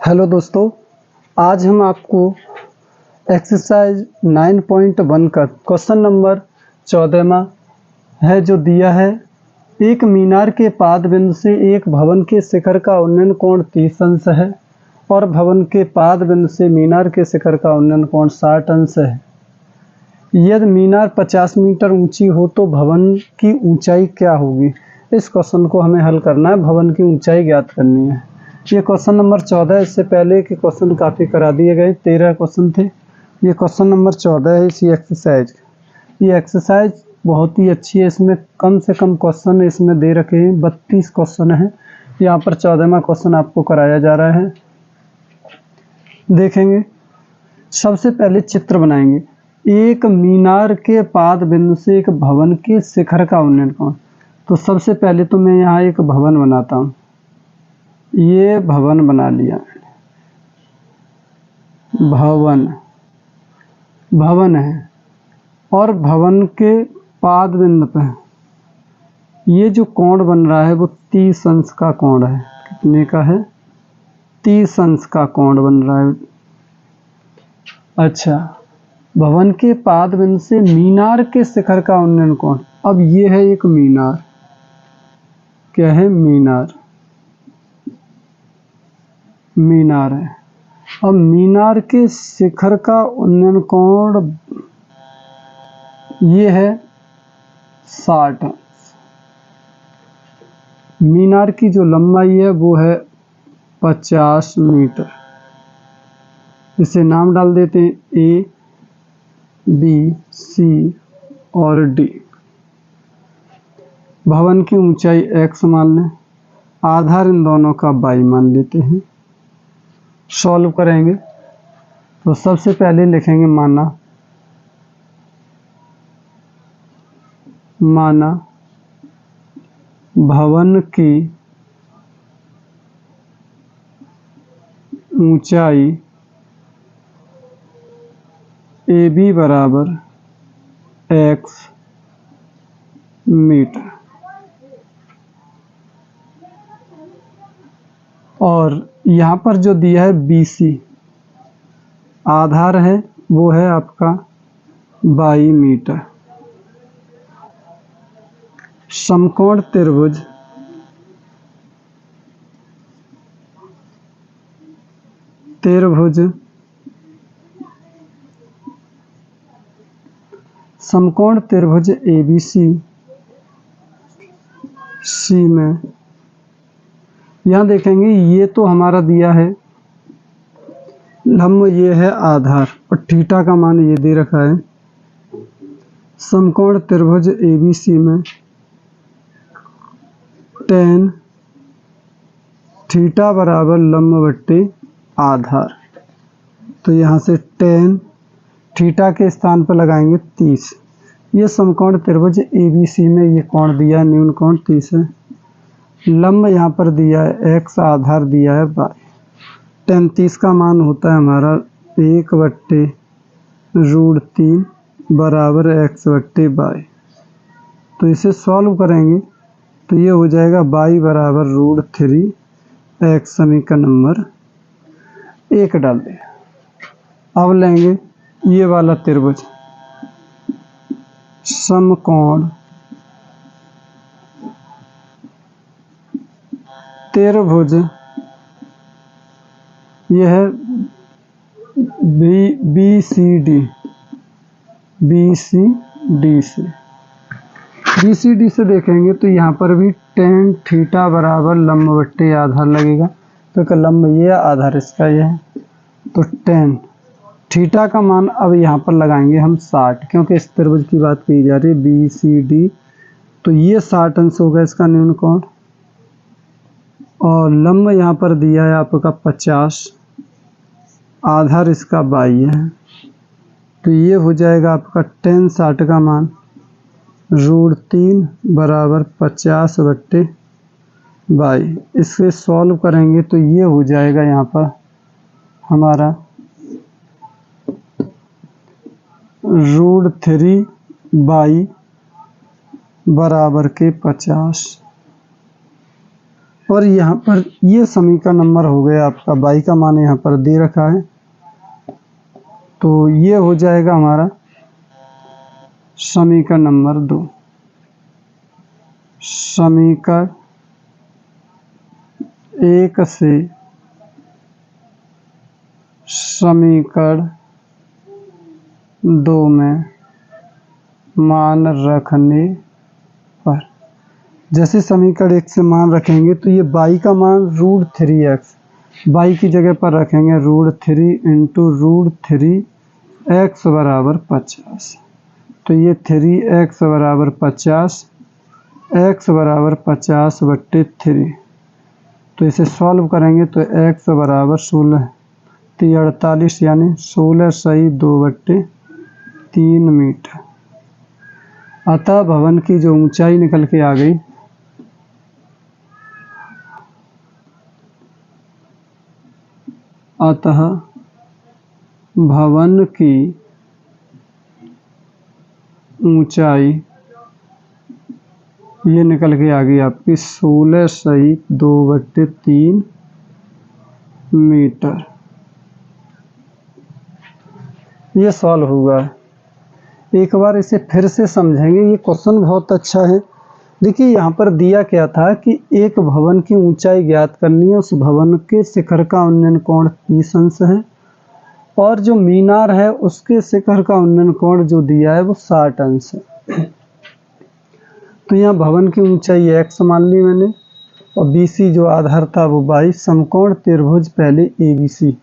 Hello दोस्तों, आज हम आपको एक्सरसाइज 9.1 का क्वेश्चन नंबर 14वां है जो दिया है। एक मीनार के पाद बिंदु से एक भवन के शिखर का उन्नयन कोण 30 अंश है और भवन के पाद बिंदु से मीनार के शिखर का उन्नयन कोण 60 अंश है। यदि मीनार 50 मीटर ऊंची हो तो भवन की ऊंचाई क्या होगी? इस क्वेश्चन को हमें हल करना है, भवन की ऊंचाई ज्ञात करनी है। ये क्वेश्चन नंबर 14 है। इससे पहले के क्वेश्चन काफ़ी करा दिए गए, 13 क्वेश्चन थे। ये क्वेश्चन नंबर 14 है इसी एक्सरसाइज। ये एक्सरसाइज बहुत ही अच्छी है। इसमें कम से कम क्वेश्चन इसमें दे रखे हैं, 32 क्वेश्चन हैं। यहाँ पर 14वां क्वेश्चन आपको कराया जा रहा है। देखेंगे, सबसे पहले चित्र बनाएंगे। एक मीनार के पाद बिंदु से एक भवन के शिखर का उन्नयन कोण। तो सबसे पहले तो मैं यहाँ एक भवन बनाता हूँ। ये भवन बना लिया। भवन है और भवन के पाद बिंदु पे ये जो कोण बन रहा है वो 30 अंश का कोण है। कितने का है? 30 अंश का कोण बन रहा है। अच्छा, भवन के पाद बिंदु से मीनार के शिखर का उन्नयन कोण। अब ये है एक मीनार। क्या है? मीनार है। अब मीनार के शिखर का उन्नयन कोण ये है 60 अंश। मीनार की जो लंबाई है वो है 50 मीटर। इसे नाम डाल देते हैं A, B, C और D। भवन की ऊंचाई x मान लें, आधार इन दोनों का y मान लेते हैं। सॉल्व करेंगे तो सबसे पहले लिखेंगे माना भवन की ऊंचाई AB बराबर x मीटर और यहाँ पर जो दिया है BC आधार है वो है आपका 22 मीटर। समकोण त्रिभुज समकोण त्रिभुज ABC में यहाँ देखेंगे ये तो हमारा दिया है लंब, ये है आधार और थीटा का मान ये दे रखा है। समकोण त्रिभुज ABC में tan थीटा बराबर लंब बट्टे आधार। तो यहाँ से tan थीटा के स्थान पर लगाएंगे 30। ये समकोण त्रिभुज ABC में ये कोण दिया है, न्यून कोण 30 है। लंब यहाँ पर दिया है x, आधार दिया है y। tan 30 का मान होता है हमारा 1/√3 बराबर x बट्टे y। तो इसे सॉल्व करेंगे तो ये हो जाएगा y बराबर √3x। समीकरण नंबर 1 डाल दें। अब लेंगे ये वाला त्रिभुज, समकोण त्रिभुज, यह है BCD से देखेंगे तो यहाँ पर भी tan थीटा बराबर लंब बट्टे आधार लगेगा, क्योंकि लंब ये है, आधार इसका ये है। तो tan थीटा का मान अब यहाँ पर लगाएंगे हम 60, क्योंकि इस त्रिभुज की बात की जा रही है BCD। तो ये 60 अंश होगा इसका न्यून कोण और लंब यहाँ पर दिया है आपका 50, आधार इसका y है। तो ये हो जाएगा आपका tan 60 का मान √3 बराबर 50 बट्टे y। इससे सॉल्व करेंगे तो ये हो जाएगा यहाँ पर हमारा √3y बराबर के 50। और यहाँ पर ये समीकरण नंबर हो गया आपका, बाई का मान यहाँ पर दे रखा है, तो ये हो जाएगा हमारा समीकरण नंबर 2। समीकरण 1 से समीकरण 2 में मान रखने पर, जैसे समीकरण 1 से मान रखेंगे तो ये बाई का मान √3x, बाई की जगह पर रखेंगे √3 इंटू √3x बराबर 50। तो ये 3x बराबर 50, x बराबर 50/3। तो इसे सॉल्व करेंगे तो x बराबर 16 48, यानी 16 सही 2/3 मीटर। अतः भवन की जो ऊंचाई निकल के आ गई, अतः भवन की ऊंचाई ये निकल के आ गई आपकी 16 सही 2/3 मीटर। ये सॉल्व हुआ है। एक बार इसे फिर से समझेंगे, ये क्वेश्चन बहुत अच्छा है। देखिए यहाँ पर दिया क्या था कि एक भवन की ऊंचाई ज्ञात करनी है, उस भवन के शिखर का उन्नयन कोण 30 अंश है और जो मीनार है उसके शिखर का उन्नयन कोण जो दिया है वो 60 अंश है। तो यहाँ भवन की ऊंचाई x मान ली मैंने और BC जो आधार था वो 22, समकोण त्रिभुज पहले ABC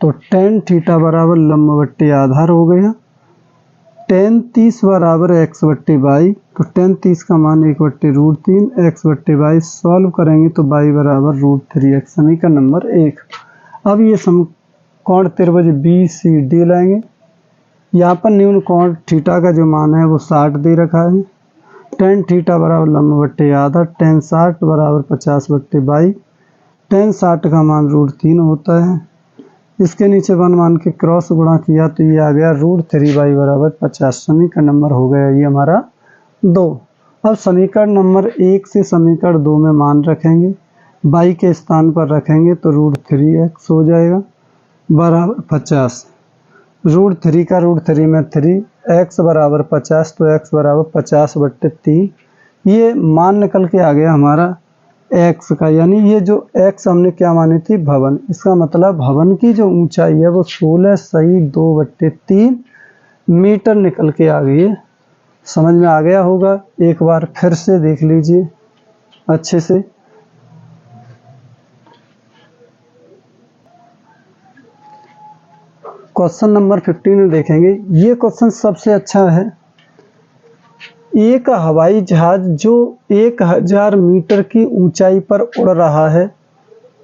तो tan थीटा बराबर लंब बट्टे आधार हो गया, tan 30 बराबर x/22, तो tan 30 का मान 1/√3 x/22 सॉल्व करेंगे तो y बराबर √3x, समीकरण नंबर 1। अब ये समकोण त्रिभुज BCD लेंगे, यहाँ पर न्यून कोण थीटा का जो मान है वो 60 दे रखा है, tan थीटा बराबर लंब बट्टे आधा, tan 60 बराबर 50/22, tan 60 का मान √3 होता है। इसके नीचे 1 मान के क्रॉस गुणा किया तो ये आ गया √3y बराबर 50, समीकरण नंबर हो गया ये हमारा 2। अब समीकरण नंबर 1 से समीकरण 2 में मान रखेंगे, y के स्थान पर रखेंगे तो √3x हो जाएगा बराबर 50, √3 का √3 में 3, x बराबर 50 तो x बराबर 50/3। ये मान निकल के आ गया हमारा x का, यानी ये जो x हमने क्या मानी थी भवन, इसका मतलब भवन की जो ऊंचाई है वो 16 सही 2/3 मीटर निकल के आ गई है। समझ में आ गया होगा, एक बार फिर से देख लीजिए अच्छे से। क्वेश्चन नंबर 15 में देखेंगे, ये क्वेश्चन सबसे अच्छा है। एक हवाई जहाज जो 1000 मीटर की ऊंचाई पर उड़ रहा है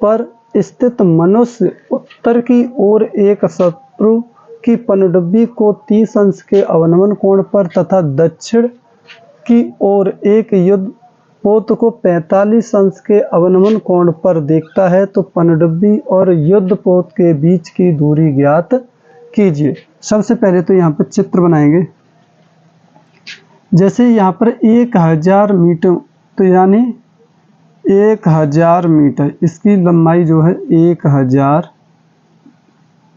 पर स्थित मनुष्य उत्तर की ओर एक शत्रु की पनडुब्बी को 30 अंश के अवनमन कोण पर तथा दक्षिण की ओर एक युद्धपोत को 45 अंश के अवनमन कोण पर देखता है तो पनडुब्बी और युद्धपोत के बीच की दूरी ज्ञात कीजिए। सबसे पहले तो यहाँ पर चित्र बनाएंगे। जैसे यहाँ पर 1000 मीटर, तो यानी 1000 मीटर, इसकी लंबाई जो है 1000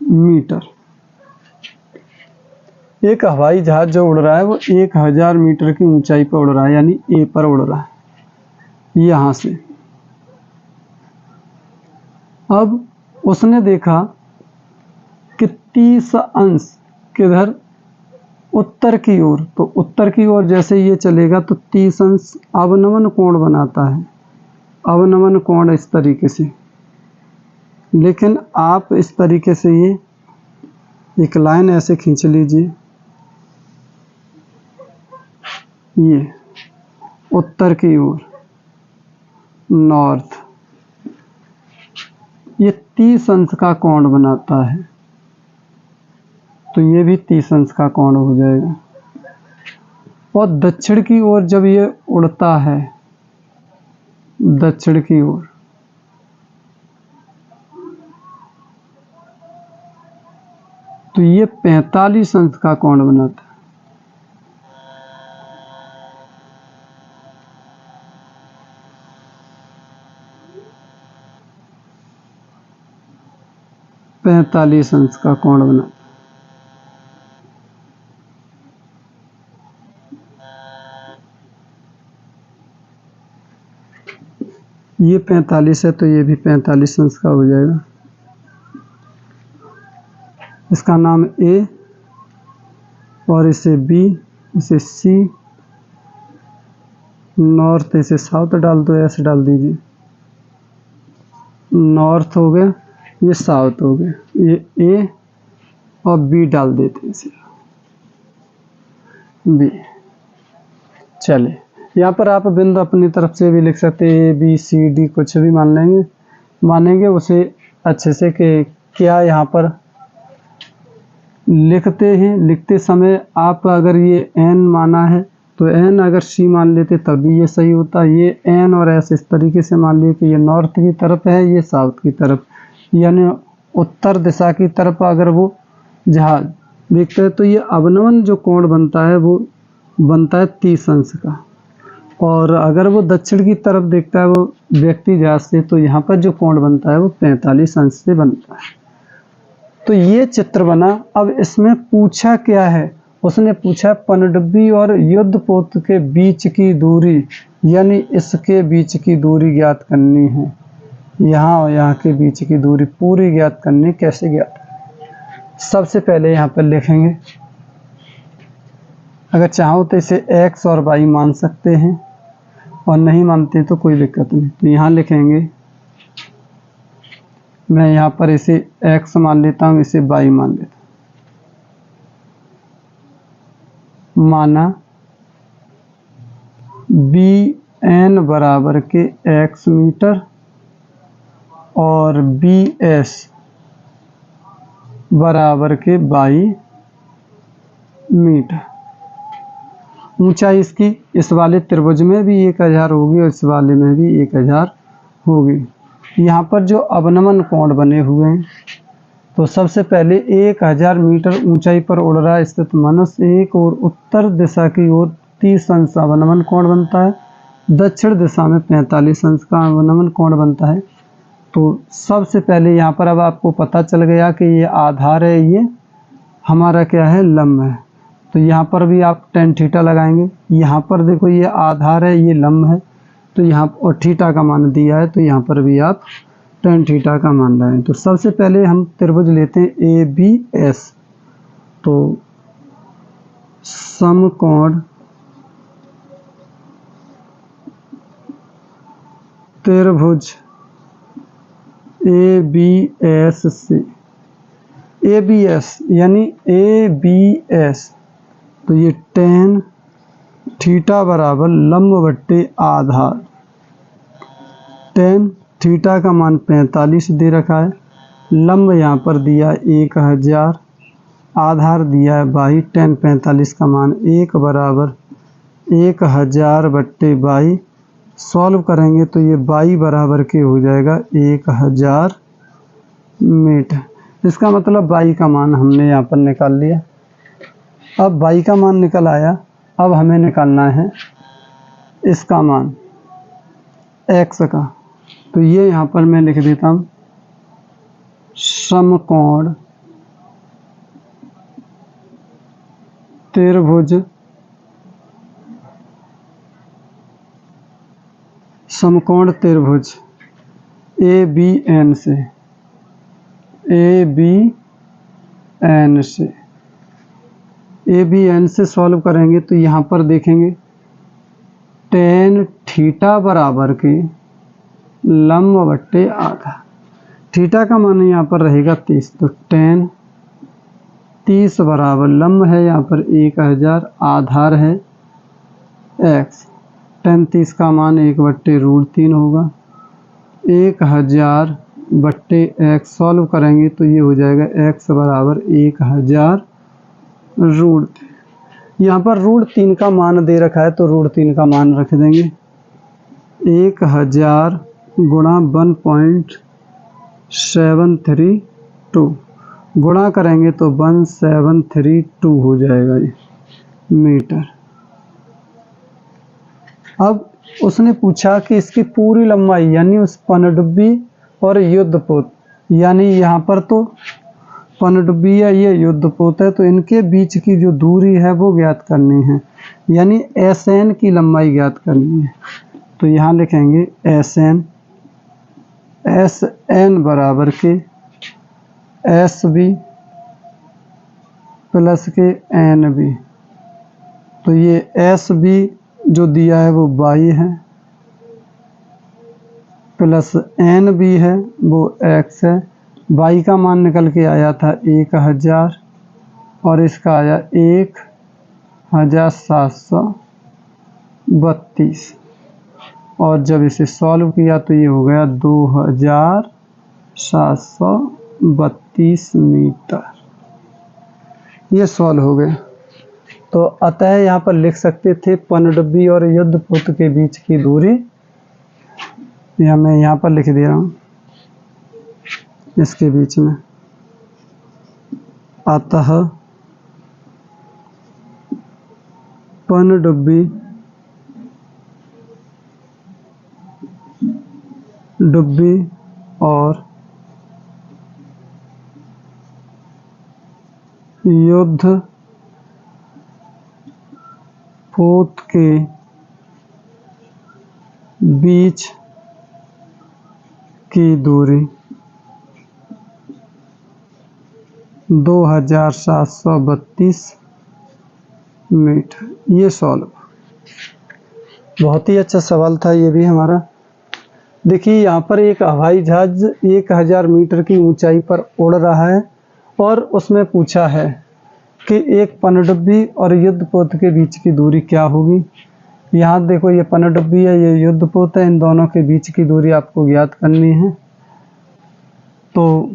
मीटर। एक हवाई जहाज जो उड़ रहा है वो 1000 मीटर की ऊंचाई पर उड़ रहा है, यानी ए पर उड़ रहा है यहाँ से। अब उसने देखा कि 30 अंश किधर, उत्तर की ओर, तो उत्तर की ओर जैसे ये चलेगा तो 30 अंश अवनमन कोण बनाता है, अवनमन कोण इस तरीके से। लेकिन आप इस तरीके से ये एक लाइन ऐसे खींच लीजिए, ये उत्तर की ओर नॉर्थ, ये 30 अंश का कोण बनाता है, तो ये भी 30 अंश का कोण हो जाएगा। और दक्षिण की ओर जब ये उड़ता है, दक्षिण की ओर, तो ये 45 अंश का कोण बनाता है। 45 अंश का कोण बना। ये 45 है तो ये भी 45 अंश का हो जाएगा। इसका नाम ए और इसे बी, इसे सी, नॉर्थ इसे साउथ डाल दो, ऐसे डाल दीजिए। नॉर्थ हो गया, ये साउथ हो गया, ये ए और बी डाल देते हैं इसे बी। चलिए यहाँ पर आप बिंदु अपनी तरफ से भी लिख सकते हैं, ए बी सी डी कुछ भी मानेंगे उसे अच्छे से कि क्या यहाँ पर लिखते हैं। लिखते समय आप अगर ये एन माना है तो एन अगर सी मान लेते तब भी ये सही होता। ये एन और एस इस तरीके से मान लिए कि ये नॉर्थ की तरफ है, ये साउथ की तरफ, यानी उत्तर दिशा की तरफ अगर वो जहाज देखते हैं तो ये अवनमन जो कोण बनता है वो बनता है 30 अंश का। और अगर वो दक्षिण की तरफ देखता है वो व्यक्ति जहाज से, तो यहाँ पर जो कोण बनता है वो 45 अंश से बनता है। तो ये चित्र बना। अब इसमें पूछा क्या है, उसने पूछा पनडुब्बी और युद्धपोत के बीच की दूरी, यानी इसके बीच की दूरी ज्ञात करनी है। यहाँ और यहाँ के बीच की दूरी पूरी ज्ञात करनी। कैसे ज्ञात? सबसे पहले यहाँ पर लिखेंगे, अगर चाहो तो इसे x और y मान सकते हैं और नहीं मानते तो कोई दिक्कत नहीं। तो यहाँ लिखेंगे, मैं यहाँ पर इसे x मान लेता हूँ, इसे y मान लेता हूँ। माना BN बराबर के x मीटर और BS बराबर के y मीटर। ऊंचाई इसकी इस वाले त्रिभुज में भी 1000 होगी और इस वाले में भी 1000 होगी। यहाँ पर जो अवनमन कोण बने हुए हैं, तो सबसे पहले 1000 मीटर ऊंचाई पर उड़ रहा स्थित मनुष्य एक और उत्तर दिशा की ओर 30 अंश अवनमन कोण बनता है, दक्षिण दिशा में 45 अंश का अवनमन कोण बनता है। तो सबसे पहले यहाँ पर अब आपको पता चल गया कि ये आधार है, ये हमारा क्या है, लंब है। तो यहाँ पर भी आप tan थीटा लगाएंगे। यहाँ पर देखो ये आधार है, ये लंब है, तो यहाँ और थीटा का मान दिया है, तो यहाँ पर भी आप tan थीटा का मान लगाएं। तो सबसे पहले हम त्रिभुज लेते हैं ABS। तो समकोण त्रिभुज ABS से ABS यानी ABS, तो ये tan थीटा बराबर लंब बट्टे आधार। tan थीटा का मान 45 दे रखा है, लंब यहाँ पर दिया 1000, आधार दिया है 22। tan 45 का मान 1 बराबर 1000 बट्टे 22। सॉल्व करेंगे तो ये 22 बराबर के हो जाएगा 1000 मीटर। इसका मतलब 22 का मान हमने यहाँ पर निकाल लिया। अब 22 का मान निकल आया, अब हमें निकालना है इसका मान x का। तो ये यहाँ पर मैं लिख देता हूँ, समकोण त्रिभुज ABN से सॉल्व करेंगे तो यहाँ पर देखेंगे tan थीटा बराबर के लंब बट्टे आधा। थीटा का मान यहाँ पर रहेगा 30, तो tan 30 बराबर लंब है यहाँ पर 1000, आधार है x। tan 30 का मान 1/√3 होगा, 1000 बट्टे x। सॉल्व करेंगे तो ये हो जाएगा x बराबर 1000 √3। यहाँ पर √3 का मान दे रखा है तो √3 का मान रख देंगे। 1000 गुणा 1.732 गुणा करेंगे तो 1732 हो जाएगा ये मीटर। अब उसने पूछा कि इसकी पूरी लंबाई यानी उस पनडुब्बी और युद्धपोत यानी यहाँ पर तो पनडुब्बी है, ये युद्धपोत है, तो इनके बीच की जो दूरी है वो ज्ञात करनी है, यानी SN की लंबाई ज्ञात करनी है। तो यहाँ लिखेंगे SN बराबर के SB प्लस के NB। तो ये SB जो दिया है वो 22 है, प्लस NB है वो X है। 22 का मान निकल के आया था 1000 और इसका आया 1732, और जब इसे सॉल्व किया तो ये हो गया 2732 मीटर। ये सॉल्व हो गया। तो अतः यहाँ पर लिख सकते थे पनडुब्बी और युद्धपोत के बीच की दूरी, या मैं यहाँ पर लिख दे रहा हूँ इसके बीच में, अतः पनडुब्बी और युद्धपोत के बीच की दूरी 2732 मीटर। ये सॉल्व। बहुत ही अच्छा सवाल था ये भी हमारा। देखिए यहाँ पर एक हवाई जहाज 1000 मीटर की ऊंचाई पर उड़ रहा है और उसमें पूछा है कि एक पनडुब्बी और युद्धपोत के बीच की दूरी क्या होगी। यहाँ देखो ये पनडुब्बी है, ये युद्धपोत है, इन दोनों के बीच की दूरी आपको ज्ञात करनी है। तो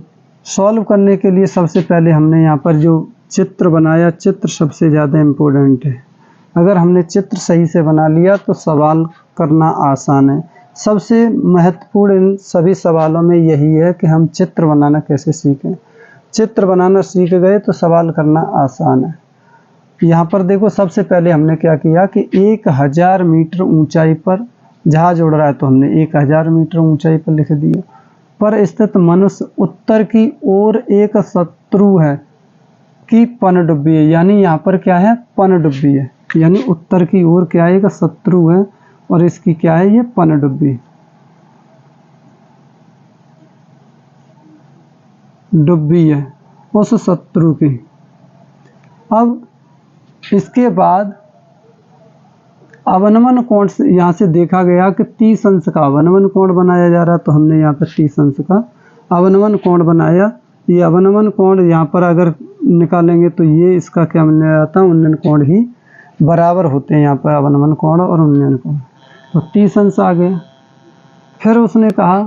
सॉल्व करने के लिए सबसे पहले हमने यहाँ पर जो चित्र बनाया, चित्र सबसे ज़्यादा इम्पोर्टेंट है। अगर हमने चित्र सही से बना लिया तो सवाल करना आसान है। सबसे महत्वपूर्ण इन सभी सवालों में यही है कि हम चित्र बनाना कैसे सीखें। चित्र बनाना सीख गए तो सवाल करना आसान है। यहाँ पर देखो सबसे पहले हमने क्या किया कि 1000 मीटर ऊंचाई पर जहाज उड़ रहा है, तो हमने 1000 मीटर ऊंचाई पर लिख दिया। पर स्थित मनुष्य उत्तर की ओर एक शत्रु है कि पनडुब्बी है, यानी यहाँ पर क्या है, पनडुब्बी है, यानी उत्तर की ओर क्या है, एक शत्रु है और इसकी क्या है, ये पनडुब्बी डुब्बी है उस शत्रु की। अब इसके बाद अवनमन कोण से यहाँ से देखा गया कि 30 अंश का अवनमन कोण बनाया जा रहा है, तो हमने यहाँ पर 30 अंश का अवनमन कोण बनाया। ये अवनमन कोण यहाँ पर अगर निकालेंगे तो ये इसका क्या मिलने आता है, उन्नयन कोण ही बराबर होते हैं यहाँ पर अवनमन कोण और उन्नयन कोण। तो 30 अंश आ गया। फिर उसने कहा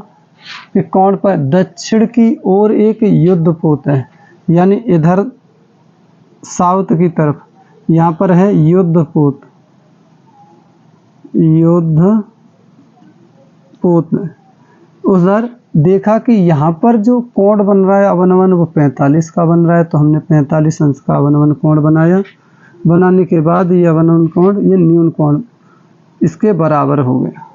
कि कोण पर दक्षिण की ओर एक युद्धपोत है, यानी इधर साउथ की तरफ यहाँ पर है युद्धपोत, उधर देखा कि यहाँ पर जो कोण बन रहा है अवनमन वो 45 का बन रहा है, तो हमने 45 अंश का अवनमन कोण बनाया। बनाने के बाद ये अवनमन कोण, ये न्यून कोण इसके बराबर हो गया।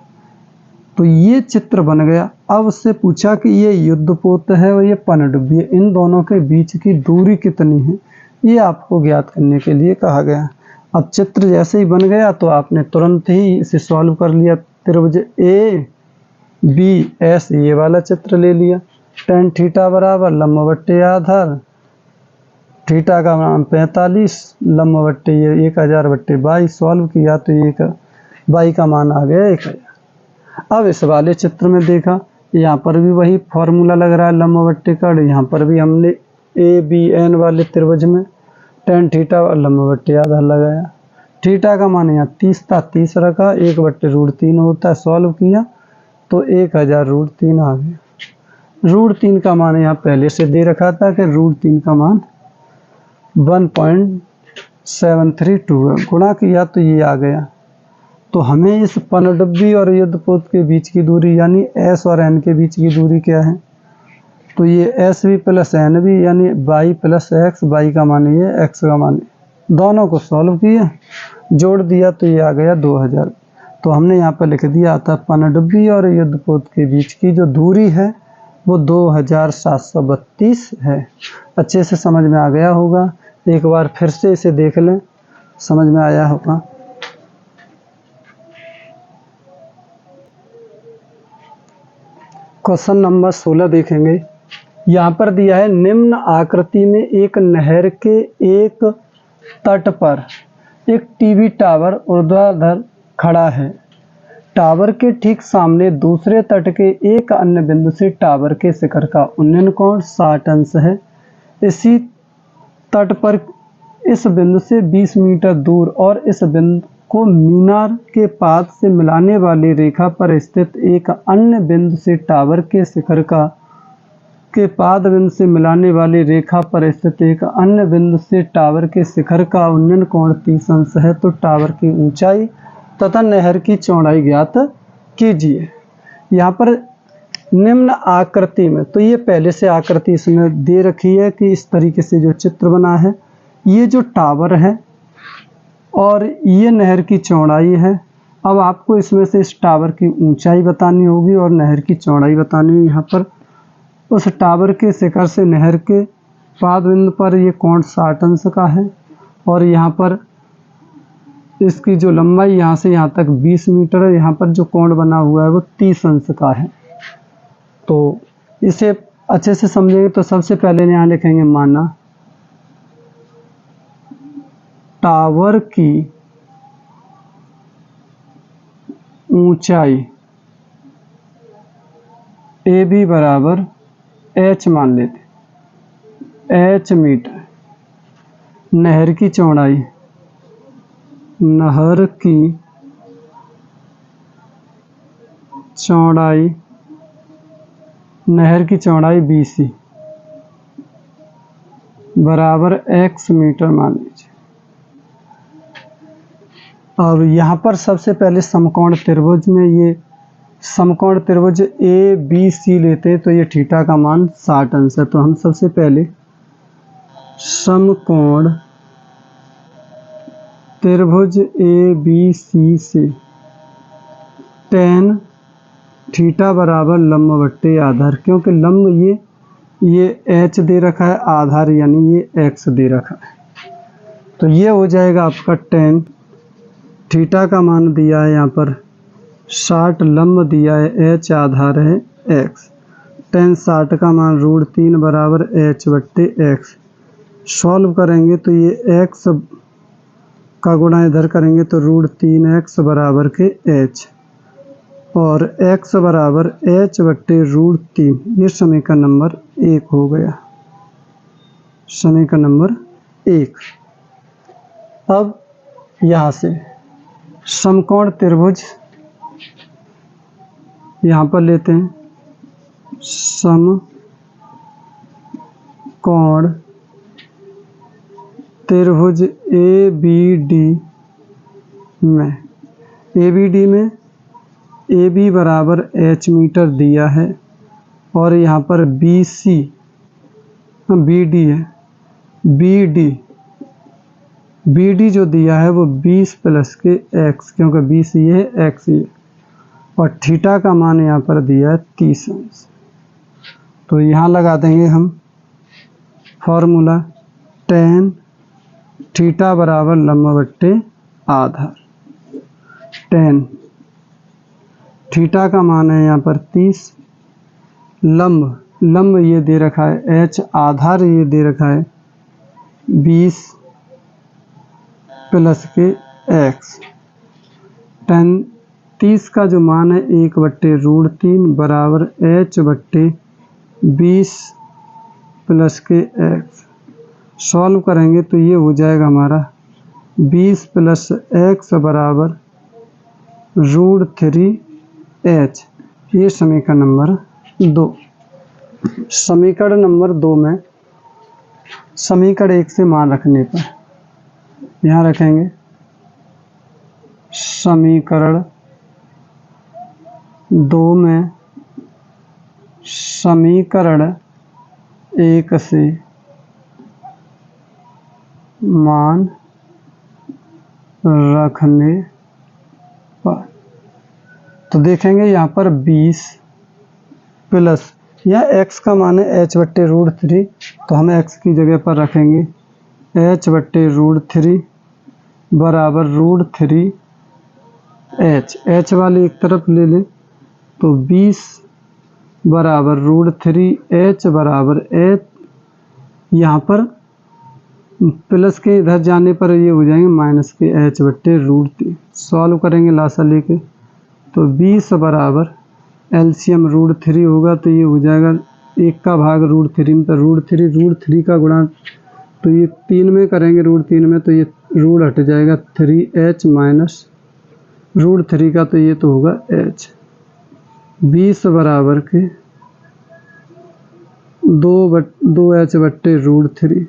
तो ये चित्र बन गया। अब उससे पूछा कि ये युद्धपोत है और ये पनडुब्बी है, इन दोनों के बीच की दूरी कितनी है, ये आपको ज्ञात करने के लिए कहा गया। अब चित्र जैसे ही बन गया तो आपने तुरंत ही इसे सॉल्व कर लिया। त्रिभुज ABS ये वाला चित्र ले लिया। tan थीटा बराबर लंब बट्टे आधार, थीटा का मान 45, लंब बट्टे ये 1000 बट्टे 22। सॉल्व किया तो ये 22 का मान आ गया 1000। अब इस वाले चित्र में देखा, यहाँ पर भी वही फॉर्मूला लग रहा है लंब बट्टे कर्ण। यहाँ पर भी हमने ABN वाले त्रिभुज में tan थीटा और लंब बट्टे आधार लगाया। थीटा का मान यहाँ 30 था, 30 रखा, 1/√3 होता है। सॉल्व किया तो 1000√3 आ गया। √3 का मान यहाँ पहले से दे रखा था कि √3 का मान 1.732 है। गुणा किया तो ये आ गया। तो हमें इस पनडुब्बी और युद्धपोत के बीच की दूरी यानी S और N के बीच की दूरी क्या है, तो ये SB प्लस NB यानी y प्लस x, y का मान ये x का मान, दोनों को सॉल्व किया, जोड़ दिया तो ये आ गया 2000। तो हमने यहाँ पर लिख दिया था पनडुब्बी और युद्धपोत के बीच की जो दूरी है वो 2732 है। अच्छे से समझ में आ गया होगा। एक बार फिर से इसे देख लें, समझ में आया होगा। क्वेश्चन नंबर 16 देखेंगे। यहाँ पर दिया है निम्न आकृति में एक नहर के एक तट पर एक टीवी टावर ऊर्ध्वाधर खड़ा है। टावर के ठीक सामने दूसरे तट के एक अन्य बिंदु से टावर के शिखर का उन्नयन कोण 60 अंश है। इसी तट पर इस बिंदु से 20 मीटर दूर और इस बिंदु को मीनार के पाद से मिलाने वाली रेखा पर स्थित एक अन्य बिंदु से टावर के शिखर के पाद बिंदु से मिलाने वाली रेखा पर स्थित एक अन्य बिंदु से टावर के शिखर का उन्नयन कोण 30 अंश है। तो टावर की ऊंचाई तथा नहर की चौड़ाई ज्ञात कीजिए। यहाँ पर निम्न आकृति में, तो ये पहले से आकृति इसमें दे रखी है कि इस तरीके से जो चित्र बना है, ये जो टावर है और ये नहर की चौड़ाई है। अब आपको इसमें से इस टावर की ऊंचाई बतानी होगी और नहर की चौड़ाई बतानी होगी। यहाँ पर उस टावर के शिखर से नहर के पाद बिंदु पर ये कोण 60 अंश का है और यहाँ पर इसकी जो लंबाई यहाँ से यहाँ तक 20 मीटर है। यहाँ पर जो कोण बना हुआ है वो 30 अंश का है। तो इसे अच्छे से समझेंगे तो सबसे पहले यहाँ लिखेंगे माना टावर की ऊंचाई ए बी बराबर h मान लेते, h मीटर। नहर की चौड़ाई, नहर की चौड़ाई, नहर की चौड़ाई 20 बराबर x मीटर मान लीजिए। अब यहाँ पर सबसे पहले समकोण त्रिभुज में ये समकोण त्रिभुज ए बी सी लेते हैं तो ये थीटा का मान 60 अंश है। तो हम सबसे पहले समकोण त्रिभुज ए बी सी से tan थीटा बराबर लंब बट्टे आधार, क्योंकि लंब ये h दे रखा है, आधार यानी ये x दे रखा है। तो ये हो जाएगा आपका tan थीटा का मान दिया है यहाँ पर 60, लंब दिया है h, आधार है x। tan 60 का मान √3 बराबर h बट्टे x। सॉल्व करेंगे तो ये x का गुणा इधर करेंगे तो √3x बराबर के h और x बराबर h बट्टे √3। ये समीकरण नंबर 1 हो गया, समीकरण नंबर 1। अब यहाँ से समकोण त्रिभुज यहाँ पर लेते हैं, समकोण त्रिभुज ए बी डी में ए बी बराबर h मीटर दिया है और यहाँ पर बी सी बी डी है, बी डी जो दिया है वो 20 प्लस के x, क्योंकि 20 ये है x ये, और थीटा का मान यहाँ पर दिया है 30 अंश। तो यहाँ लगा देंगे हम फॉर्मूला tan थीटा बराबर लंब बट्टे आधार। tan थीटा का मान है यहाँ पर 30, लंब ये दे रखा है h, आधार ये दे रखा है 20 प्लस के x। tan 30 का जो मान है 1 बट्टे √3 बराबर h बट्टे 20 प्लस के x। सॉल्व करेंगे तो ये हो जाएगा हमारा 20 प्लस x बराबर √3h। ये समीकरण नंबर 2। समीकरण नंबर 2 में समीकरण 1 से मान रखने पर यहाँ रखेंगे समीकरण 2 में समीकरण 1 से मान रखने पर तो देखेंगे यहाँ पर 20 प्लस यह x का मान है h/√3, तो हम x की जगह पर रखेंगे h/√3 बराबर √3h। h वाली एक तरफ ले लें तो 20 बराबर √3h बराबर h। यहाँ पर प्लस के इधर जाने पर ये हो जाएंगे माइनस के h/√3। सॉल्व करेंगे लासा लेके तो 20 बराबर एलसीएम √3 होगा, तो ये हो जाएगा 1 का भाग √3 में, तो √3 का गुणा तो ये 3 में करेंगे √3 में, तो ये रूट हट जाएगा 3h माइनस √3 का, तो ये तो होगा h। 20 बराबर के 2h/√3।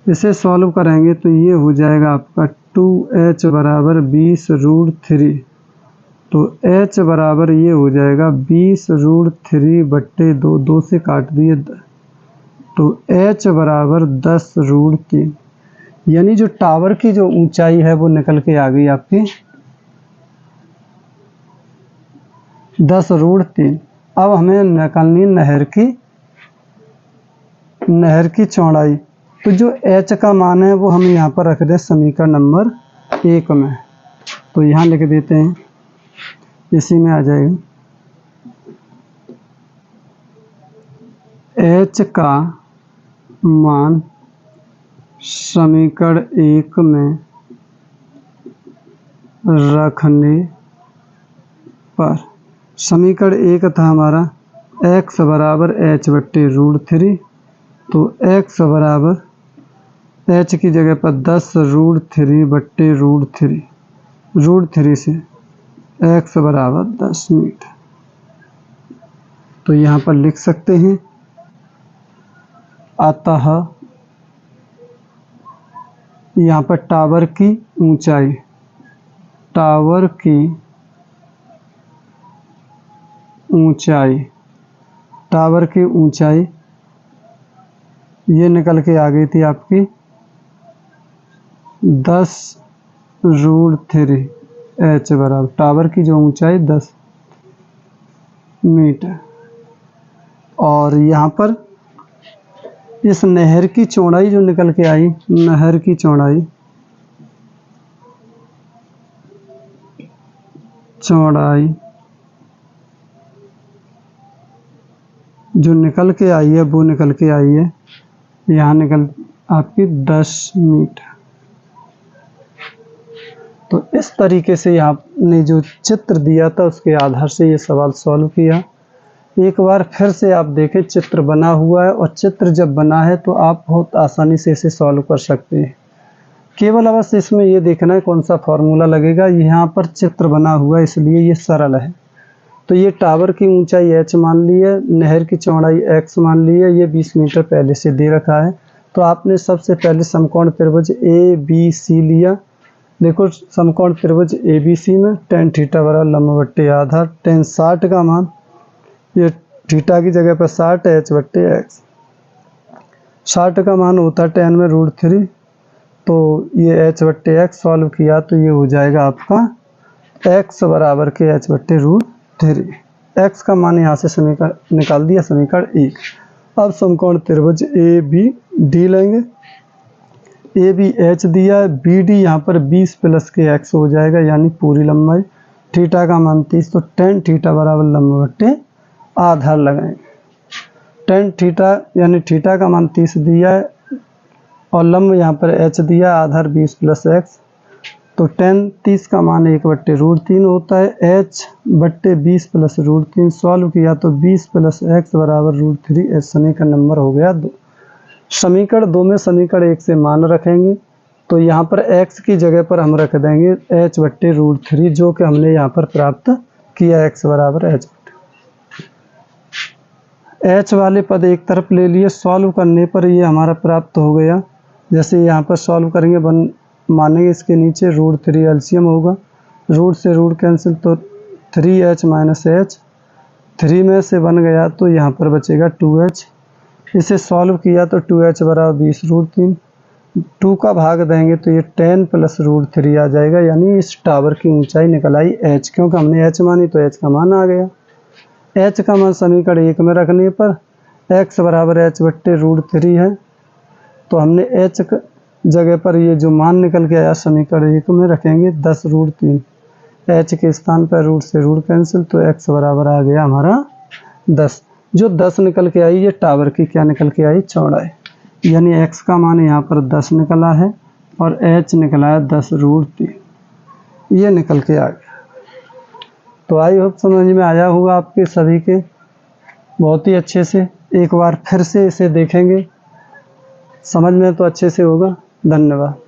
इसे सॉल्व करेंगे तो ये हो जाएगा आपका 2h बराबर 20√3, तो h बराबर ये हो जाएगा 20√3/2, 2 से काट दिए, तो h बराबर 10√3। यानी जो टावर की जो ऊंचाई है वो निकल के आ गई आपकी 10√3। अब हमें निकालनी नहर की चौड़ाई, तो जो h का मान है वो हम यहाँ पर रख दें समीकरण नंबर 1 में, तो यहाँ लिख देते हैं, इसी में आ जाएगा h का मान समीकरण 1 में रखने पर, समीकरण 1 था हमारा x बराबर h/√3, तो x बराबर h की जगह पर 10√3/√3, √3 से x बराबर 10 मीटर, तो यहाँ पर लिख सकते हैं अतः यहाँ पर टावर की ऊंचाई ये निकल के आ गई थी आपकी 10√3h बराबर, टावर की जो ऊंचाई 10 मीटर। और यहाँ पर इस नहर की चौड़ाई जो निकल के आई, नहर की चौड़ाई जो निकल के आई है वो निकल के आई है यहाँ निकल आपकी 10 मीटर। तो इस तरीके से आपने जो चित्र दिया था उसके आधार से ये सवाल सॉल्व किया। एक बार फिर से आप देखें, चित्र बना हुआ है और चित्र जब बना है तो आप बहुत आसानी से इसे सॉल्व कर सकते हैं। केवल अवश्य इसमें ये देखना है कौन सा फॉर्मूला लगेगा। यहाँ पर चित्र बना हुआ है इसलिए ये सरल है। तो ये टावर की ऊंचाई h मान ली है, नहर की चौड़ाई x मान ली है, ये 20 मीटर पहले से दे रखा है। तो आपने सबसे पहले समकोण त्रिभुज ABC लिया। देखो समकोण त्रिभुज ABC में tan थीटा बराबर लंब/आधार, tan 60 का मान, ये थीटा की जगह पर 60 h/x, 60 का मान होता है tan में √3, तो ये h/x सॉल्व किया तो ये हो जाएगा आपका x बराबर के h/√3। x का मान यहाँ से समीकरण निकाल दिया, समीकरण 1। अब समकोण त्रिभुज ABD लेंगे। ABH दिया है, BD यहाँ पर 20 + के x हो जाएगा, यानी पूरी लंबाई, थीटा का मान 30, तो tan थीटा बराबर लंब/आधार लगाएंगे। tan थीटा यानी थीटा का मान 30 दिया है और लंब यहाँ पर h दिया, आधार 20 + x, तो tan 30 का मान 1/√3 होता है, h/20 + √3 सॉल्व किया तो 20 + x बराबर √3h। समीकरण नंबर हो गया 2। समीकरण 2 में समीकरण 1 से मान रखेंगे, तो यहाँ पर x की जगह पर हम रख देंगे h/√3, जो कि हमने यहाँ पर प्राप्त किया, x बराबर h। h वाले पद एक तरफ ले लिए, सॉल्व करने पर ये हमारा प्राप्त हो गया। जैसे यहाँ पर सॉल्व करेंगे मानेंगे इसके नीचे √3 एलसीएम होगा, रूट से रूट कैंसिल, तो 3h - h 3 में से बन गया, तो यहाँ पर बचेगा 2h। इसे सॉल्व किया तो 2h बराबर 20√3, 2 का भाग देंगे तो ये 10 + √3 आ जाएगा, यानी इस टावर की ऊंचाई निकल आई h, क्योंकि हमने h मानी तो h का मान आ गया। h का मान समीकरण 1 में रखने पर x बराबर h/√3 है, तो हमने h जगह पर ये जो मान निकल के आया समीकरण 1 में रखेंगे 10√3, h के स्थान पर रूट से रूट कैंसिल, तो x बराबर आ गया हमारा 10। जो 10 निकल के आई ये टावर की क्या निकल के आई, चौड़ाई, यानी x का मान यहाँ पर 10 निकला है और h निकला है 10√3, ये निकल के आ गया। तो आई होप समझ में आया होगा आपके सभी के बहुत ही अच्छे से। एक बार फिर से इसे देखेंगे, समझ में तो अच्छे से होगा। धन्यवाद।